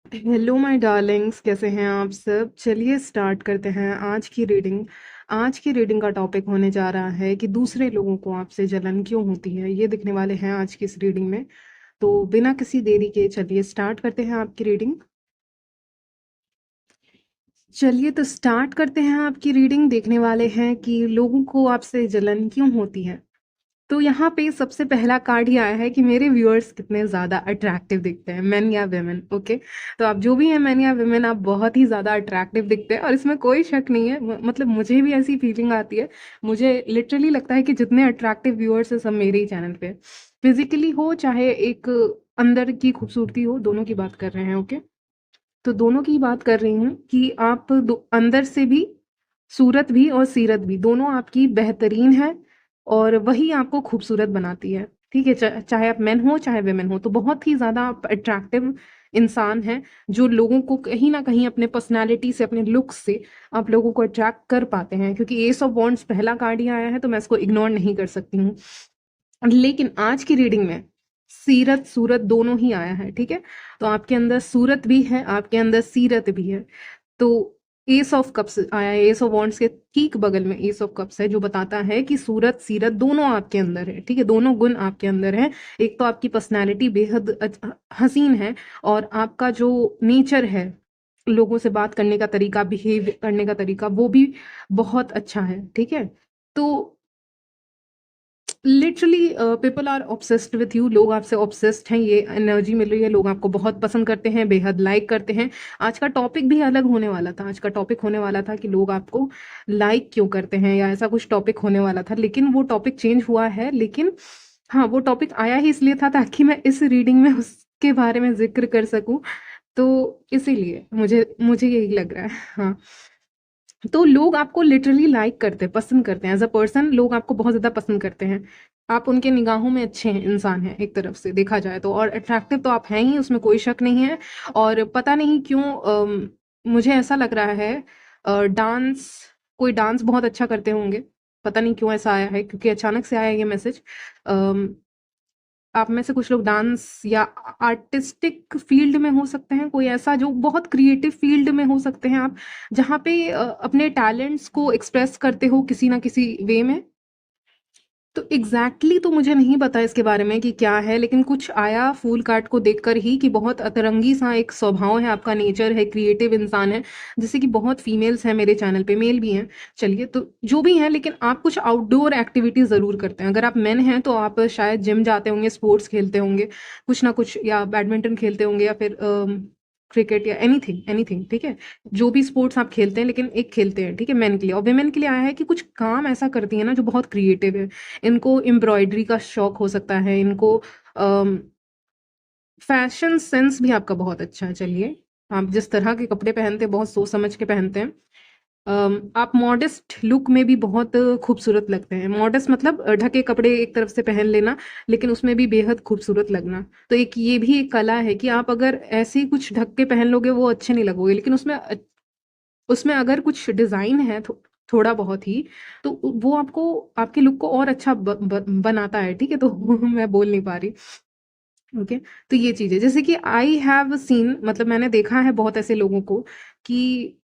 Hello my Darling's, कैसे हैं आप सब। चलिए स्टार्ट करते हैं आज की रीडिंग। आज की रीडिंग का टॉपिक होने जा रहा है कि दूसरे लोगों को आपसे जलन क्यों होती है, ये दिखने वाले हैं आज की इस रीडिंग में। तो बिना किसी देरी के चलिए स्टार्ट करते हैं आपकी रीडिंग। चलिए तो स्टार्ट करते हैं आपकी रीडिंग। देखने वाले हैं कि लोगों को आपसे जलन क्यों होती है। तो यहाँ पे सबसे पहला कार्ड ही आया है कि मेरे व्यूअर्स कितने ज़्यादा अट्रैक्टिव दिखते हैं, मेन या वेमेन। ओके, तो आप जो भी हैं, मेन या वेमेन, आप बहुत ही ज़्यादा अट्रैक्टिव दिखते हैं और इसमें कोई शक नहीं है। मतलब मुझे भी ऐसी फीलिंग आती है। मुझे लिटरली लगता है कि जितने अट्रैक्टिव व्यूअर्स हैं सब मेरे ही चैनल पे, फिजिकली हो चाहे एक अंदर की खूबसूरती हो, दोनों की बात कर रहे हैं। ओके, तो दोनों की बात कर रही हूँ कि आप अंदर से भी, सूरत भी और सीरत भी, दोनों आपकी बेहतरीन है और वही आपको खूबसूरत बनाती है। ठीक है, चाहे आप मेन हो चाहे वेमेन हो, तो बहुत ही ज़्यादा आप अट्रैक्टिव इंसान हैं जो लोगों को कहीं ना कहीं अपने पर्सनालिटी से, अपने लुक्स से आप लोगों को अट्रैक्ट कर पाते हैं। क्योंकि एस ऑफ वॉन्ड्स पहला कार्ड ही आया है तो मैं इसको इग्नोर नहीं कर सकती हूँ। लेकिन आज की रीडिंग में सीरत सूरत दोनों ही आया है। ठीक है, तो आपके अंदर सूरत भी है, आपके अंदर सीरत भी है। तो एस ऑफ कप्स आया है, एस ऑफ वॉन्ड्स के ठीक बगल में एस ऑफ कप्स है, जो बताता है कि सूरत सीरत दोनों आपके अंदर है। ठीक है, दोनों गुण आपके अंदर है। एक तो आपकी पर्सनालिटी बेहद हसीन है और आपका जो नेचर है, लोगों से बात करने का तरीका, बिहेव करने का तरीका, वो भी बहुत अच्छा है। ठीक है, तो literally people are obsessed with you. लोग आपसे ऑब्सेस्ड हैं, ये एनर्जी मिल रही है। लोग आपको बहुत पसंद करते हैं, बेहद लाइक करते हैं। आज का टॉपिक भी अलग होने वाला था। आज का टॉपिक होने वाला था कि लोग आपको लाइक क्यों करते हैं, या ऐसा कुछ टॉपिक होने वाला था, लेकिन वो टॉपिक चेंज हुआ है। लेकिन हाँ, वो टॉपिक आया ही इसलिए था ताकि मैं इस रीडिंग में उसके बारे में जिक्र कर सकूं। तो इसीलिए मुझे मुझे यही लग रहा है। हाँ, तो लोग आपको लिटरली लाइक करते हैं, पसंद करते हैं। एज अ पर्सन लोग आपको बहुत ज़्यादा पसंद करते हैं। आप उनके निगाहों में अच्छे हैं, इंसान हैं एक तरफ से देखा जाए तो, और अट्रैक्टिव तो आप हैं ही, उसमें कोई शक नहीं है। और पता नहीं क्यों मुझे ऐसा लग रहा है, डांस, कोई डांस बहुत अच्छा करते होंगे। पता नहीं क्यों ऐसा आया है, क्योंकि अचानक से आया ये मैसेज। आप में से कुछ लोग डांस या आर्टिस्टिक फील्ड में हो सकते हैं, कोई ऐसा जो बहुत क्रिएटिव फील्ड में हो सकते हैं आप, जहाँ पे अपने टैलेंट्स को एक्सप्रेस करते हो किसी ना किसी वे में। तो एग्जैक्टली तो मुझे नहीं पता इसके बारे में कि क्या है, लेकिन कुछ आया फूल कार्ड को देखकर ही कि बहुत अतरंगी सा एक स्वभाव है आपका, नेचर है, क्रिएटिव इंसान है। जैसे कि बहुत फीमेल्स हैं मेरे चैनल पे, मेल भी हैं। चलिए, तो जो भी हैं, लेकिन आप कुछ आउटडोर एक्टिविटीज जरूर करते हैं। अगर आप मेन हैं तो आप शायद जिम जाते होंगे, स्पोर्ट्स खेलते होंगे कुछ ना कुछ, या बैडमिंटन खेलते होंगे, या फिर क्रिकेट या एनीथिंग एनीथिंग। ठीक है, जो भी स्पोर्ट्स आप खेलते हैं, लेकिन एक खेलते हैं। ठीक है, मेन के लिए। और वेमेन के लिए आया है कि कुछ काम ऐसा करती है ना जो बहुत क्रिएटिव है। इनको एम्ब्रॉयडरी का शौक हो सकता है, इनको फैशन सेंस भी आपका बहुत अच्छा है। चलिए, आप जिस तरह के कपड़े पहनते हैं बहुत सोच समझ के पहनते हैं। आप मॉडेस्ट लुक में भी बहुत खूबसूरत लगते हैं। मॉडेस्ट मतलब ढके कपड़े एक तरफ से पहन लेना, लेकिन उसमें भी बेहद खूबसूरत लगना। तो एक ये भी एक कला है कि आप अगर ऐसे ही कुछ ढक के पहन लोगे वो अच्छे नहीं लगोगे, लेकिन उसमें उसमें अगर कुछ डिज़ाइन है थोड़ा बहुत ही, तो वो आपको, आपके लुक को और अच्छा बनाता है। ठीक है, तो मैं बोल नहीं पा रही। ओके, तो ये चीज़ है। जैसे कि आई हैव सीन, मतलब मैंने देखा है बहुत ऐसे लोगों को कि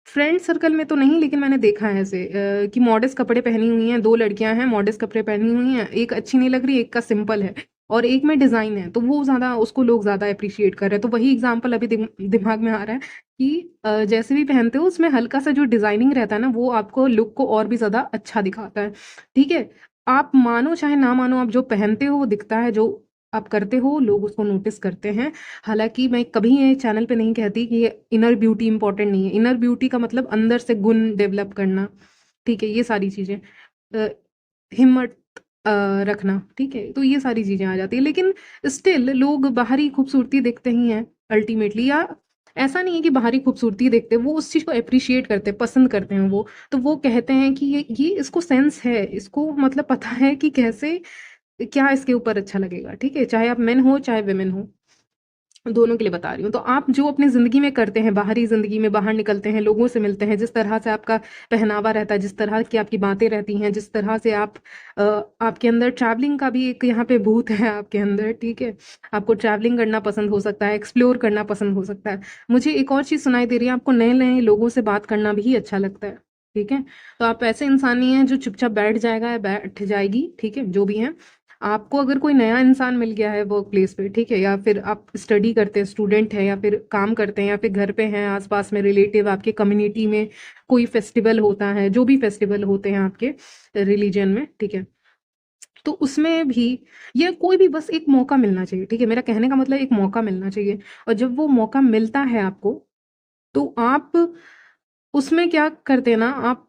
फ्रेंड सर्कल में तो नहीं, लेकिन मैंने देखा है ऐसे कि मॉडेस्ट कपड़े पहनी हुई हैं। दो लड़कियां हैं, मॉडेस्ट कपड़े पहनी हुई हैं, एक अच्छी नहीं लग रही, एक का सिंपल है, और एक में डिजाइन है, तो वो ज्यादा, उसको लोग ज्यादा अप्रिशिएट कर रहे हैं। तो वही एग्जांपल अभी दिमाग में आ रहा है कि जैसे भी पहनते हो उसमें हल्का सा जो डिजाइनिंग रहता है ना, वो आपको लुक को और भी ज्यादा अच्छा दिखाता है। ठीक है, आप मानो चाहे ना मानो, आप जो पहनते हो वो दिखता है, जो आप करते हो लोग उसको नोटिस करते हैं। हालांकि मैं कभी ये चैनल पे नहीं कहती कि ये इनर ब्यूटी इंपॉर्टेंट नहीं है। इनर ब्यूटी का मतलब अंदर से गुण डेवलप करना। ठीक है, ये सारी चीजें, अ, हिम्मत रखना। ठीक है, तो ये सारी चीजें आ जाती है। लेकिन स्टिल लोग बाहरी खूबसूरती देखते ही हैं अल्टीमेटली, या ऐसा नहीं है कि बाहरी खूबसूरती देखते हैं, वो उस चीज को अप्रिशिएट करते हैं, पसंद करते हैं वो। तो वो कहते हैं कि ये इसको सेंस है, इसको मतलब पता है कि कैसे क्या इसके ऊपर अच्छा लगेगा। ठीक है, चाहे आप मेन हो चाहे वेमेन हो। दोनों के लिए बता रही हूँ। तो आप जो अपनी ज़िंदगी में करते हैं, बाहरी ज़िंदगी में बाहर निकलते हैं, लोगों से मिलते हैं, जिस तरह से आपका पहनावा रहता है, जिस तरह की आपकी बातें रहती हैं, जिस तरह से आप आपके अंदर ट्रैवलिंग का भी एक यहाँ पे भूत है आपके अंदर, ठीक है? आपको ट्रैवलिंग करना पसंद हो सकता है, एक्सप्लोर करना पसंद हो सकता है। मुझे एक और चीज़ सुनाई दे रही है, आपको नए-नए लोगों से बात करना भी अच्छा लगता है, ठीक है? तो आप ऐसे इंसान नहीं हैं जो चुपचाप बैठ जाएगा या बैठ जाएगी, ठीक है? जो भी हैं। आपको अगर कोई नया इंसान मिल गया है वर्क प्लेस पे, ठीक है, या फिर आप स्टडी करते हैं, स्टूडेंट हैं, या फिर काम करते हैं, या फिर घर पे हैं, आसपास में रिलेटिव, आपके कम्युनिटी में कोई फेस्टिवल होता है, जो भी फेस्टिवल होते हैं आपके रिलीजन में, ठीक है, तो उसमें भी ये कोई भी बस एक मौका मिलना चाहिए, ठीक है, मेरा कहने का मतलब एक मौका मिलना चाहिए। और जब वो मौका मिलता है आपको, तो आप उसमें क्या करते हैं ना, आप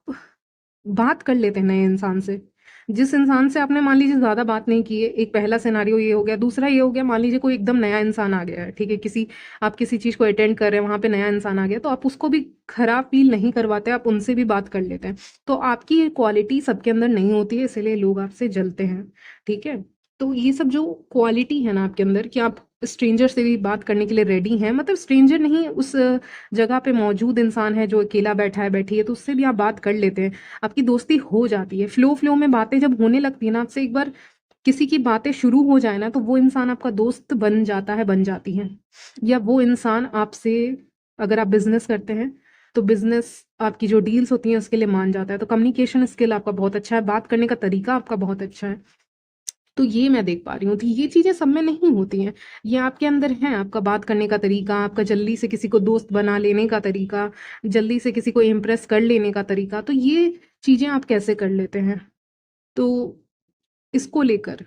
बात कर लेते हैं नए इंसान से। जिस इंसान से आपने मान लीजिए ज़्यादा बात नहीं की है, एक पहला सिनेरियो ये हो गया। दूसरा ये हो गया, मान लीजिए कोई एकदम नया इंसान आ गया है, ठीक है? आप किसी चीज़ को अटेंड कर रहे हैं, वहाँ पे नया इंसान आ गया, तो आप उसको भी खराब फ़ील नहीं करवाते, आप उनसे भी बात कर लेते हैं। तो आपकी ये क्वालिटी सबके अंदर नहीं होती है, इसीलिए लोग आपसे जलते हैं, ठीक है? तो ये सब जो क्वालिटी है ना आपके अंदर कि आप स्ट्रेंजर से भी बात करने के लिए रेडी हैं, मतलब स्ट्रेंजर नहीं, उस जगह पे मौजूद इंसान है जो अकेला बैठा है, बैठी है, तो उससे भी आप बात कर लेते हैं। आपकी दोस्ती हो जाती है। फ्लो में बातें जब होने लगती है ना आपसे, एक बार किसी की बातें शुरू हो जाए ना, तो वो इंसान आपका दोस्त बन जाता है, बन जाती है। या वो इंसान आपसे, अगर आप बिज़नेस करते हैं, तो बिज़नेस आपकी जो डील्स होती हैं उसके लिए मान जाता है। तो कम्युनिकेशन स्किल आपका बहुत अच्छा है, बात करने का तरीका आपका बहुत अच्छा है। तो ये मैं देख पा रही हूँ। तो ये चीज़ें सब में नहीं होती हैं। ये आपके अंदर है, आपका बात करने का तरीका, आपका जल्दी से किसी को दोस्त बना लेने का तरीका, जल्दी से किसी को इम्प्रेस कर लेने का तरीका। तो ये चीज़ें आप कैसे कर लेते हैं? तो इसको लेकर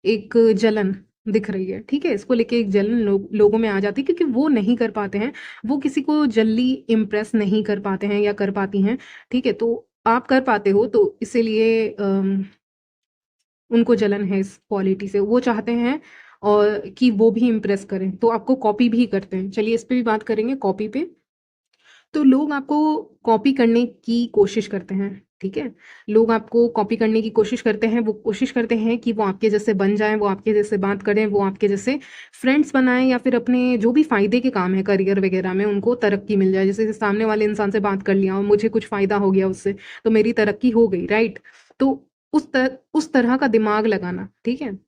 एक जलन दिख रही है, ठीक है? इसको लेके एक जलन लोगों में आ जाती है, क्योंकि वो नहीं कर पाते हैं, वो किसी को जल्दी इम्प्रेस नहीं कर पाते हैं या कर पाती हैं, ठीक है? तो आप कर पाते हो, तो इसीलिए उनको जलन है इस क्वालिटी से। वो चाहते हैं और कि वो भी इम्प्रेस करें, तो आपको कॉपी भी करते हैं। चलिए इस पे भी बात करेंगे, कॉपी पे। तो लोग आपको कॉपी करने की कोशिश करते हैं, ठीक है? लोग आपको कॉपी करने की कोशिश करते हैं, वो कोशिश करते हैं कि वो आपके जैसे बन जाएँ, वो आपके जैसे बात करें, वो आपके जैसे फ्रेंड्स बनाएँ, या फिर अपने जो भी फ़ायदे के काम है करियर वगैरह में उनको तरक्की मिल जाए। जैसे सामने वाले इंसान से बात कर लिया और मुझे कुछ फ़ायदा हो गया उससे, तो मेरी तरक्की हो गई, राइट? तो उस तरह का दिमाग लगाना, ठीक है?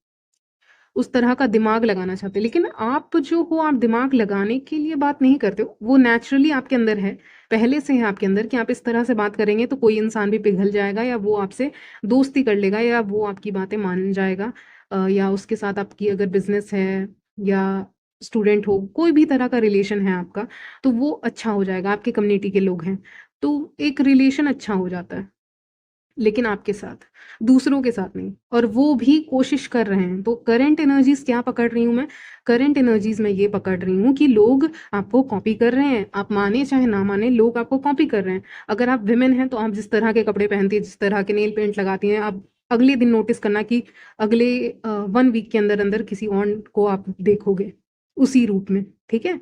उस तरह का दिमाग लगाना चाहते हैं। लेकिन आप जो हो, आप दिमाग लगाने के लिए बात नहीं करते हो, वो नेचुरली आपके अंदर है, पहले से है आपके अंदर कि आप इस तरह से बात करेंगे तो कोई इंसान भी पिघल जाएगा, या वो आपसे दोस्ती कर लेगा, या वो आपकी बातें मान जाएगा, या उसके साथ आपकी अगर बिजनेस है या स्टूडेंट हो, कोई भी तरह का रिलेशन है आपका, तो वो अच्छा हो जाएगा, आपके कम्युनिटी के लोग हैं, तो एक रिलेशन अच्छा हो जाता है। लेकिन आपके साथ, दूसरों के साथ नहीं, और वो भी कोशिश कर रहे हैं। तो करंट एनर्जीज़ क्या पकड़ रही हूँ मैं? करंट एनर्जीज़ में ये पकड़ रही हूँ कि लोग आपको कॉपी कर रहे हैं, आप माने चाहे ना माने, लोग आपको कॉपी कर रहे हैं। अगर आप विमेन हैं, तो आप जिस तरह के कपड़े पहनती हैं, जिस तरह के नेल पेंट लगाती हैं, आप अगले दिन नोटिस करना कि अगले 1 वीक के अंदर-अंदर किसी और को आप देखोगे, उसी रूप में, ठीक है?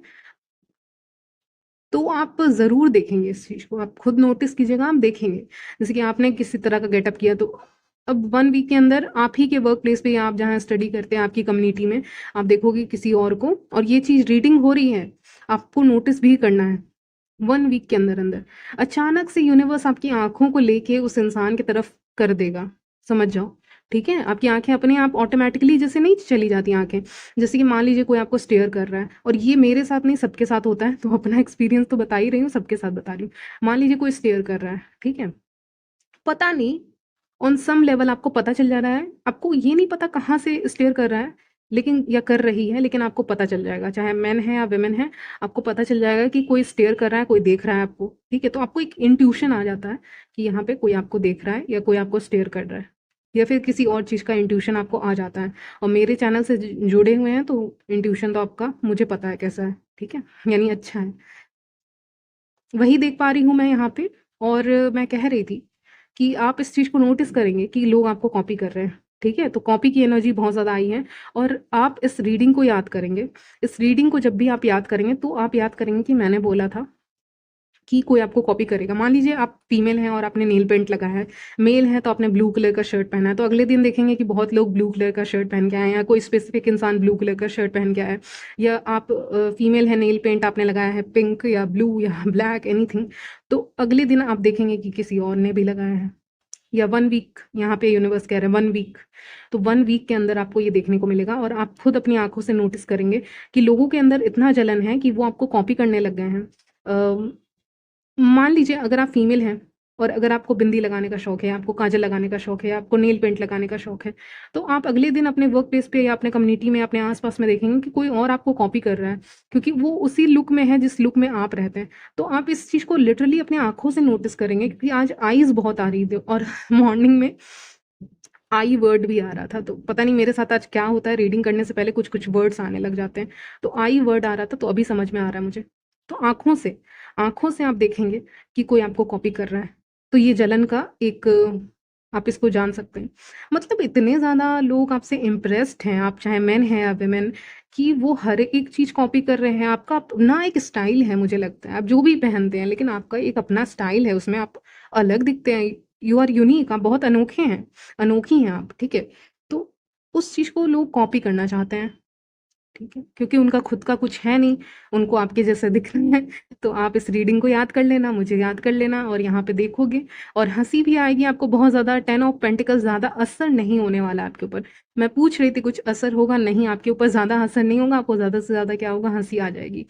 तो आप ज़रूर देखेंगे इस चीज़ को, आप खुद नोटिस कीजिएगा, आप देखेंगे। जैसे कि आपने किसी तरह का गेटअप किया, तो अब 1 वीक के अंदर आप ही के वर्क प्लेस पे, या आप जहाँ स्टडी करते हैं, आपकी कम्युनिटी में, आप देखोगे किसी और को, और ये चीज़ रीडिंग हो रही है, आपको नोटिस भी करना है। 1 वीक के अंदर-अंदर अचानक से यूनिवर्स आपकी आँखों को लेके उस इंसान की तरफ कर देगा, समझ जाओ, ठीक है? आपकी आँखें अपने आप ऑटोमैटिकली जैसे नहीं चली जाती आँखें, जैसे कि मान लीजिए कोई आपको स्टेयर कर रहा है, और ये मेरे साथ नहीं, सबके साथ होता है, तो अपना एक्सपीरियंस तो बता ही रही हूँ, सबके साथ बता रही हूँ। मान लीजिए कोई स्टेयर कर रहा है, ठीक है? पता नहीं, ऑन सम लेवल आपको पता चल जा रहा है, आपको ये नहीं पता कहाँ से स्टेयर कर रहा है, लेकिन या कर रही है, लेकिन आपको पता चल जाएगा, चाहे मेन है या वुमेन है, आपको पता चल जाएगा कि कोई स्टेयर कर रहा है, कोई देख रहा है आपको, ठीक है? तो आपको एक इंट्यूशन आ जाता है कि यहाँ पे कोई आपको देख रहा है, या कोई आपको स्टेयर कर रहा है, या फिर किसी और चीज़ का इंट्यूशन आपको आ जाता है। और मेरे चैनल से जुड़े हुए हैं, तो इंट्यूशन तो आपका मुझे पता है कैसा है, ठीक है? यानी अच्छा है। वही देख पा रही हूँ मैं यहाँ पे। और मैं कह रही थी कि आप इस चीज़ को नोटिस करेंगे कि लोग आपको कॉपी कर रहे हैं, ठीक है? तो कॉपी की एनर्जी बहुत ज़्यादा आई है, और आप इस रीडिंग को याद करेंगे। इस रीडिंग को जब भी आप याद करेंगे, तो आप याद करेंगे कि मैंने बोला था कि कोई आपको कॉपी करेगा। मान लीजिए आप फीमेल हैं और आपने नेल पेंट लगाया है, मेल है तो आपने ब्लू कलर का शर्ट पहना है, तो अगले दिन देखेंगे कि बहुत लोग ब्लू कलर का शर्ट पहन के आए हैं, या कोई स्पेसिफिक इंसान ब्लू कलर का शर्ट पहन के आया है। या आप फीमेल है, नेल पेंट आपने लगाया है पिंक या ब्लू या ब्लैक एनीथिंग, तो अगले दिन आप देखेंगे कि किसी और ने भी लगाया है। या 1 वीक, यहाँ पे यूनिवर्स कह रहे हैं 1 वीक, तो 1 वीक के अंदर आपको ये देखने को मिलेगा और आप खुद अपनी आंखों से नोटिस करेंगे कि लोगों के अंदर इतना जलन है कि वो आपको कॉपी करने लग गए हैं। मान लीजिए अगर आप फीमेल हैं और अगर आपको बिंदी लगाने का शौक है, आपको काजल लगाने का शौक है, आपको नेल पेंट लगाने का शौक है, तो आप अगले दिन अपने वर्क प्लेस पे या अपने कम्युनिटी में, अपने आसपास में देखेंगे कि कोई और आपको कॉपी कर रहा है, क्योंकि वो उसी लुक में है जिस लुक में आप रहते हैं। तो आप इस चीज़ को लिटरली अपनी आंखों से नोटिस करेंगे, क्योंकि आज आईज बहुत आ रही थी और मॉर्निंग में आई वर्ड भी आ रहा था, तो पता नहीं मेरे साथ आज क्या होता है, रीडिंग करने से पहले कुछ कुछ वर्ड्स आने लग जाते हैं। तो आई वर्ड आ रहा था, तो अभी समझ में आ रहा है मुझे। तो आंखों से आप देखेंगे कि कोई आपको कॉपी कर रहा है, तो ये जलन का एक आप इसको जान सकते हैं। मतलब इतने ज़्यादा लोग आपसे इम्प्रेस्ड हैं, आप चाहे मेन हैं या वेमेन, कि वो हर एक चीज़ कॉपी कर रहे हैं। आपका अपना एक स्टाइल है, मुझे लगता है आप जो भी पहनते हैं, लेकिन आपका एक अपना स्टाइल है, उसमें आप अलग दिखते हैं। यू आर यूनिक, आप बहुत अनोखे हैं, अनोखी हैं आप, ठीक है। तो उस चीज़ को लोग कॉपी करना चाहते हैं, ठीक है, क्योंकि उनका खुद का कुछ है नहीं, उनको आपके जैसे दिखना है। तो आप इस रीडिंग को याद कर लेना, मुझे याद कर लेना, और यहाँ पे देखोगे और हंसी भी आएगी आपको बहुत ज़्यादा। 10 ऑफ पेंटिकल्स ज़्यादा असर नहीं होने वाला आपके ऊपर। मैं पूछ रही थी कुछ असर होगा, नहीं, आपके ऊपर ज़्यादा असर नहीं होगा, आपको ज़्यादा से ज़्यादा क्या होगा, हंसी आ जाएगी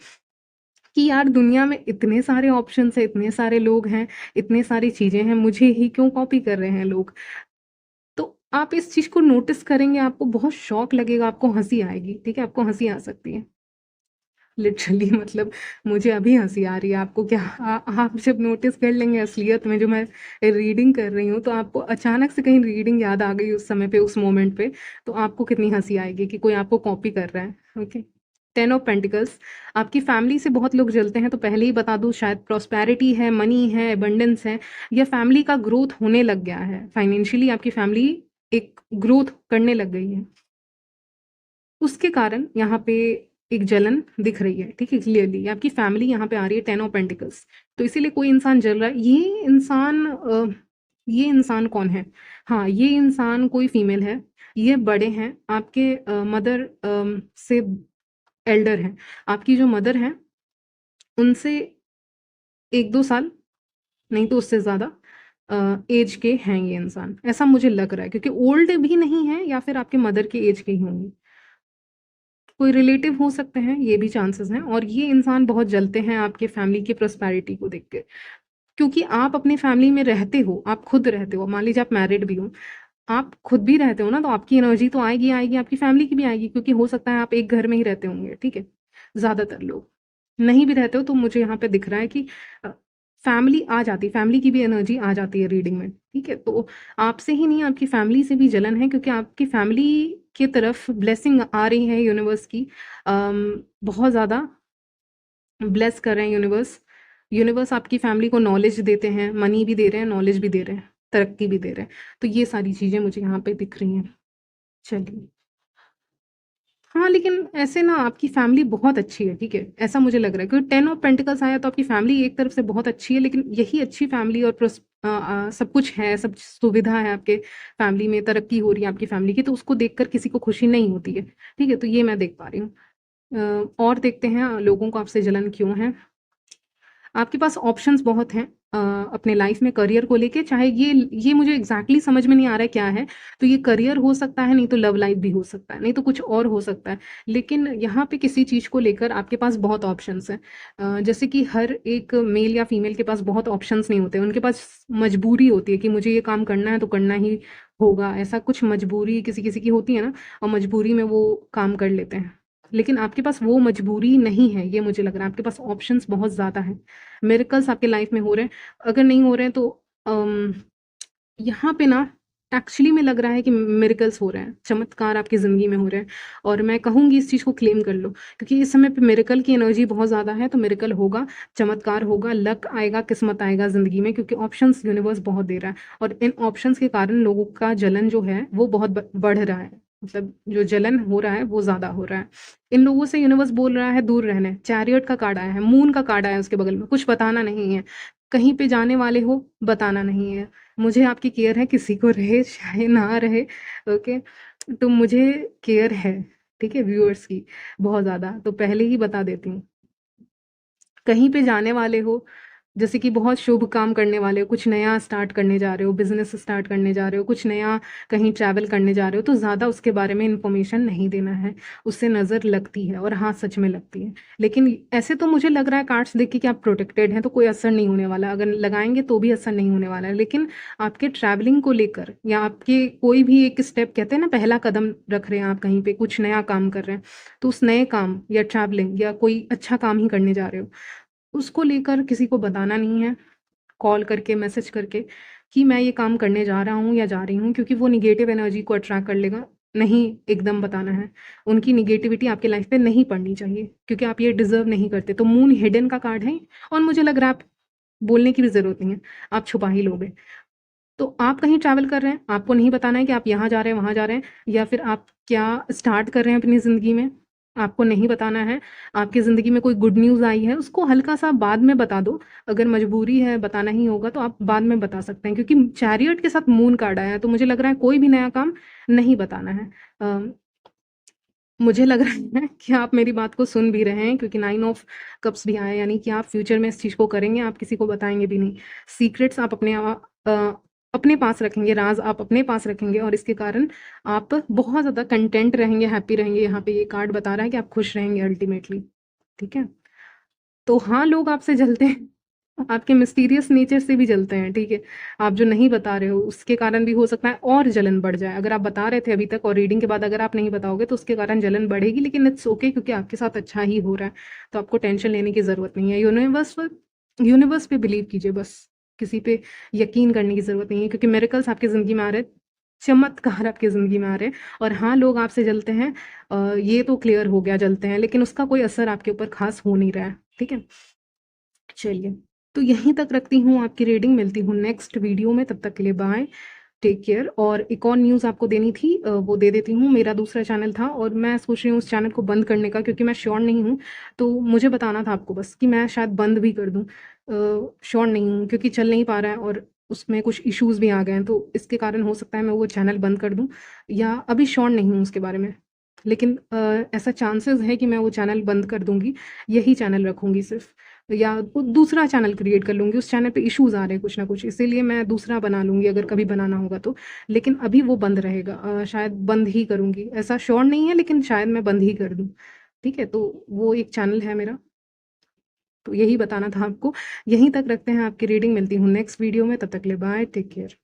कि यार दुनिया में इतने सारे ऑप्शंस है, इतने सारे लोग हैं, इतनी सारी चीज़ें हैं, मुझे ही क्यों कॉपी कर रहे हैं लोग। तो आप इस चीज़ को नोटिस करेंगे, आपको बहुत शॉक लगेगा, आपको हंसी आएगी, ठीक है, आपको हंसी आ सकती है लिटरली। मतलब मुझे अभी हंसी आ रही है, आपको क्या आप जब नोटिस कर लेंगे असलियत में जो मैं रीडिंग कर रही हूँ, तो आपको अचानक से कहीं रीडिंग याद आ गई उस समय पे, उस मोमेंट पे, तो आपको कितनी हंसी आएगी कि कोई आपको कॉपी कर रहा है। ओके, 10 ऑफ पेंटिकल्स, आपकी फैमिली से बहुत लोग जलते हैं, तो पहले ही बता दूं, शायद प्रॉस्पेरिटी है, मनी है, एबंडेंस है, या फैमिली का ग्रोथ होने लग गया है फाइनेंशियली, आपकी फैमिली एक ग्रोथ करने लग गई है, उसके कारण यहाँ पे एक जलन दिख रही है, ठीक है, क्लियरली आपकी फैमिली यहाँ पे आ रही है, 10 ऑफ पेंटिकल्स। तो इसीलिए कोई इंसान जल रहा है। ये इंसान कौन है? हाँ, ये इंसान कोई फीमेल है, ये बड़े हैं, आपके मदर से एल्डर हैं, आपकी जो मदर हैं उनसे 1-2 साल, नहीं तो उससे ज़्यादा एज के हैं ये इंसान, ऐसा मुझे लग रहा है, क्योंकि ओल्ड भी नहीं है, या फिर आपके मदर के एज के ही होंगे, कोई रिलेटिव हो सकते हैं, ये भी चांसेस हैं। और ये इंसान बहुत जलते हैं आपके फैमिली की प्रॉस्पेरिटी को देख के, क्योंकि आप अपनी फैमिली में रहते हो, आप खुद रहते हो, मान लीजिए आप मैरिड भी हो, आप खुद भी रहते हो ना, तो आपकी एनर्जी तो आएगी आएगी, आपकी फैमिली की भी आएगी, क्योंकि हो सकता है आप एक घर में ही रहते होंगे, ठीक है, ज़्यादातर लोग नहीं भी रहते हो, तो मुझे यहाँ पे दिख रहा है कि फैमिली आ जाती है, फैमिली की भी एनर्जी आ जाती है रीडिंग में, ठीक है। तो आपसे ही नहीं, आपकी फैमिली से भी जलन है, क्योंकि आपकी फैमिली की तरफ ब्लेसिंग आ रही है यूनिवर्स की, बहुत ज़्यादा ब्लेस कर रहे हैं यूनिवर्स। यूनिवर्स आपकी फैमिली को नॉलेज देते हैं, मनी भी दे रहे हैं, नॉलेज भी दे रहे हैं, तरक्की भी दे रहे हैं। तो ये सारी चीज़ें मुझे यहाँ पे दिख रही हैं। चलिए, हाँ, लेकिन ऐसे ना आपकी फैमिली बहुत अच्छी है, ठीक है, ऐसा मुझे लग रहा है, क्योंकि 10 ऑफ पेंटिकल्स आया, तो आपकी फैमिली एक तरफ से बहुत अच्छी है, लेकिन यही अच्छी फैमिली और सब कुछ है, सब सुविधा है आपके फैमिली में, तरक्की हो रही है आपकी फैमिली की, तो उसको देखकर किसी को खुशी नहीं होती है, ठीक है। तो ये मैं देख पा रही हूँ। और देखते हैं लोगों को आपसे जलन क्यों है। आपके पास ऑप्शंस बहुत हैं अपने लाइफ में करियर को लेके, चाहे ये मुझे एग्जैक्टली समझ में नहीं आ रहा है क्या है। तो ये करियर हो सकता है, नहीं तो लव लाइफ भी हो सकता है, नहीं तो कुछ और हो सकता है, लेकिन यहाँ पे किसी चीज़ को लेकर आपके पास बहुत ऑप्शंस हैं। जैसे कि हर एक मेल या फीमेल के पास बहुत ऑप्शंस नहीं होते, उनके पास मजबूरी होती है कि मुझे ये काम करना है तो करना ही होगा, ऐसा कुछ मजबूरी किसी किसी की होती है ना, और मजबूरी में वो काम कर लेते हैं। लेकिन आपके पास वो मजबूरी नहीं है, ये मुझे लग रहा है, आपके पास ऑप्शंस बहुत ज़्यादा हैं, मिरेकल्स आपके लाइफ में हो रहे हैं। अगर नहीं हो रहे हैं तो यहाँ पे ना एक्चुअली में लग रहा है कि मिरेकल्स हो रहे हैं, चमत्कार आपकी ज़िंदगी में हो रहे हैं, और मैं कहूँगी इस चीज़ को क्लेम कर लो, क्योंकि इस समय पे मिरेकल की एनर्जी बहुत ज़्यादा है, तो मिरेकल होगा, चमत्कार होगा, लक आएगा, किस्मत आएगा ज़िंदगी में, क्योंकि ऑप्शंस यूनिवर्स बहुत दे रहा है, और इन ऑप्शंस के कारण लोगों का जलन जो है वो बहुत बढ़ रहा है, मतलब जो जलन हो रहा है वो ज़्यादा हो रहा है। इन लोगों से यूनिवर्स बोल रहा है दूर रहने। चैरियट का कार्ड आया है, मून का कार्ड आया है उसके बगल में, कुछ बताना नहीं है। कहीं पे जाने वाले हो, बताना नहीं है। मुझे आपकी केयर है, किसी को रहे चाहे ना रहे, ओके? तो मुझे केयर है, ठीक है, व्यूअर्स की बहुत ज़्यादा, तो पहले ही बता देती हूँ। कहीं पे जाने वाले हो, जैसे कि बहुत शुभ काम करने वाले हो, कुछ नया स्टार्ट करने जा रहे हो, बिज़नेस स्टार्ट करने जा रहे हो, कुछ नया कहीं ट्रैवल करने जा रहे हो, तो ज़्यादा उसके बारे में इन्फॉर्मेशन नहीं देना है। उससे नज़र लगती है और हाँ, सच में लगती है। लेकिन ऐसे तो मुझे लग रहा है कार्ड्स देख के कि आप प्रोटेक्टेड हैं, तो कोई असर नहीं होने वाला। अगर लगाएँगे तो भी असर नहीं होने वाला है। लेकिन आपके ट्रैवलिंग को लेकर या आपके कोई भी एक स्टेप, कहते हैं ना, पहला कदम रख रहे हैं आप कहीं पे, कुछ नया काम कर रहे हैं, तो उस नए काम या ट्रैवलिंग या कोई अच्छा काम ही करने जा रहे हो, उसको लेकर किसी को बताना नहीं है, कॉल करके, मैसेज करके कि मैं ये काम करने जा रहा हूँ या जा रही हूँ, क्योंकि वो नेगेटिव एनर्जी को अट्रैक्ट कर लेगा। नहीं एकदम बताना है। उनकी नेगेटिविटी आपकी लाइफ पे नहीं पड़नी चाहिए, क्योंकि आप ये डिज़र्व नहीं करते। तो मून हिडन का कार्ड है और मुझे लग रहा है आप बोलने की भी ज़रूरत नहीं है, आप छुपा ही लोगे। तो आप कहीं ट्रैवल कर रहे हैं, आपको नहीं बताना है कि आप यहाँ जा रहे हैं, वहाँ जा रहे हैं, या फिर आप क्या स्टार्ट कर रहे हैं अपनी ज़िंदगी में, आपको नहीं बताना है। आपकी ज़िंदगी में कोई गुड न्यूज़ आई है, उसको हल्का-सा बाद में बता दो। अगर मजबूरी है, बताना ही होगा, तो आप बाद में बता सकते हैं, क्योंकि चैरियट के साथ मून कार्ड आया है, तो मुझे लग रहा है कोई भी नया काम नहीं बताना है। अ, मुझे लग रहा है कि आप मेरी बात को सुन भी रहे हैं, क्योंकि 9 ऑफ कप्स भी आया है, यानी कि आप फ्यूचर में इस चीज़ को करेंगे, आप किसी को बताएँगे भी नहीं। सीक्रेट्स आप अपने पास रखेंगे, राज़ आप अपने पास रखेंगे, और इसके कारण आप बहुत ज़्यादा कंटेंट रहेंगे, हैप्पी रहेंगे। यहाँ पे ये कार्ड बता रहा है कि आप खुश रहेंगे अल्टीमेटली, ठीक है? तो हाँ, लोग आपसे जलते हैं, आपके मिस्टीरियस नेचर से भी जलते हैं, ठीक है? आप जो नहीं बता रहे हो, उसके कारण भी हो सकता है और जलन बढ़ जाए। अगर आप बता रहे थे अभी तक और रीडिंग के बाद अगर आप नहीं बताओगे, तो उसके कारण जलन बढ़ेगी, लेकिन इट्स ओके, क्योंकि आपके साथ अच्छा ही हो रहा है, तो आपको टेंशन लेने की ज़रूरत नहीं है। यूनिवर्स पे बिलीव कीजिए बस, किसी पे यकीन करने की ज़रूरत नहीं है, क्योंकि मिरेकल्स आपकी ज़िंदगी में आ रहे हैं, चमत्कार आपकी ज़िंदगी में आ रहे हैं। और हाँ, लोग आपसे जलते हैं, ये तो क्लियर हो गया, जलते हैं, लेकिन उसका कोई असर आपके ऊपर ख़ास हो नहीं रहा है, ठीक है? चलिए, तो यहीं तक रखती हूँ आपकी रीडिंग, मिलती हूँ नेक्स्ट वीडियो में, तब तक के लिए बाय, टेक केयर। और एक और न्यूज़ आपको देनी थी, वो दे देती हूँ। मेरा दूसरा चैनल था और मैं सोच रही हूँ उस चैनल को बंद करने का, क्योंकि मैं श्योर नहीं हूँ, तो मुझे बताना था आपको बस कि मैं शायद बंद भी कर दूँ। श्योर नहीं हूँ, क्योंकि चल नहीं पा रहा है और उसमें कुछ इश्यूज़ भी आ गए हैं, तो इसके कारण हो सकता है मैं वो चैनल बंद कर दूँ, या अभी श्योर नहीं हूँ उसके बारे में। लेकिन ऐसा चांसेस है कि मैं वो चैनल बंद कर दूँगी, यही चैनल रखूँगी सिर्फ़, या दूसरा चैनल क्रिएट कर लूँगी। उस चैनल पे इश्यूज़ आ रहे हैं कुछ ना कुछ, इसीलिए मैं दूसरा बना लूँगी अगर कभी बनाना होगा तो। लेकिन अभी वो बंद रहेगा, शायद बंद ही करूँगी, ऐसा श्योर नहीं है, लेकिन शायद मैं बंद ही कर दूँ। ठीक है? तो वो एक चैनल है मेरा, तो यही बताना था आपको। यहीं तक रखते हैं आपकी रीडिंग, मिलती हूँ नेक्स्ट वीडियो में, तब तक के लिए बाय, टेक केयर।